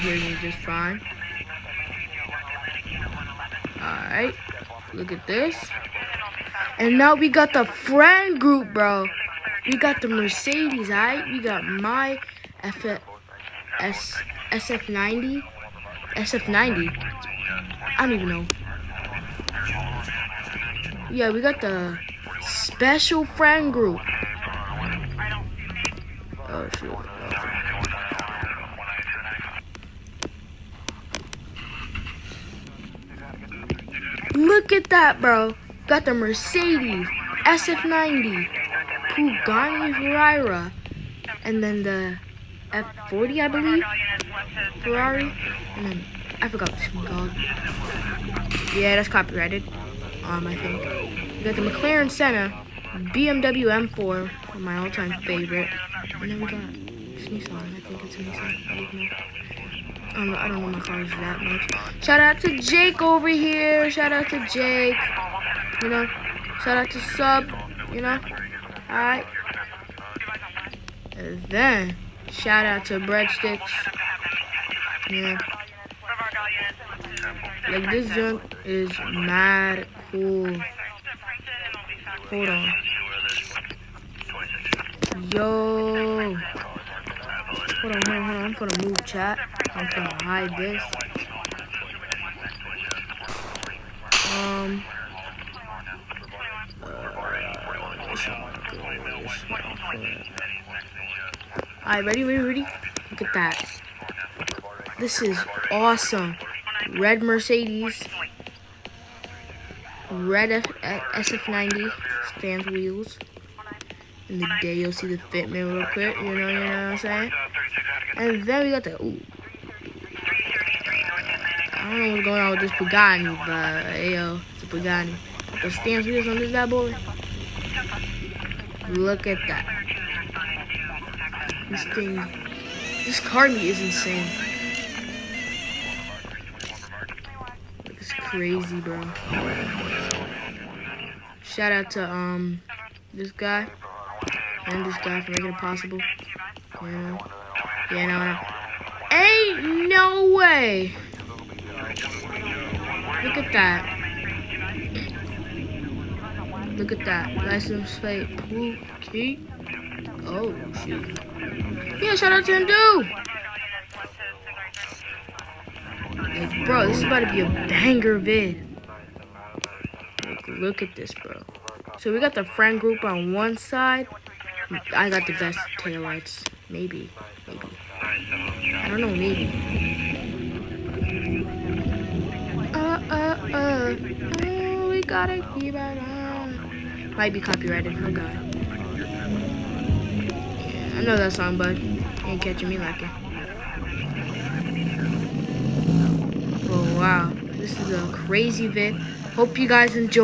hears me just fine. Alright, look at this. And now we got the friend group, bro. We got the Mercedes, alright? We got my SF90. SF90? I don't even know. Yeah, we got the special friend group. Oh, shoot. Look at that, bro. Got the Mercedes, SF90, Pagani Huayra, and then the F40, I believe, Ferrari, and then I forgot what it's called. Yeah, that's copyrighted. I think. We got the McLaren Senna, BMW M4, my all-time favorite, and then we got Nissan. I think it's a Nissan. I don't know my cars that much. Shout out to Jake over here. Shout out to Jake. You know, shout out to Sub. You know, alright. And then shout out to Breadsticks. Yeah. Like, this junk is mad cool. Hold on. Yo. Hold on. I'm gonna move chat. I'm gonna hide this. Alright, ready? Look at that. This is awesome. Red Mercedes. Red SF90 stands wheels. In the day, you'll see the Fitment real quick. You know what I'm saying? And then we got the I don't know what's going on with this Pagani, but hey, yo, it's a Pagani. The stands wheels on this bad boy. Look at that. This car meet is insane. It's crazy, bro. Shout out to this guy and this guy for making it possible. You know? Yeah, no. Ain't no way. Look at that. Look at that. License plate. Pookie. Oh, shoot. Yeah, shout out to him, dude. Like, bro, this is about to be a banger vid. Like, look at this, bro. So we got the friend group on one side. I got the best taillights. Maybe. I don't know, maybe. We gotta keep it on. Might be copyrighted. Oh, God. Yeah, I know that song, but ain't catching me like it. Oh, wow. This is a crazy vid. Hope you guys enjoy.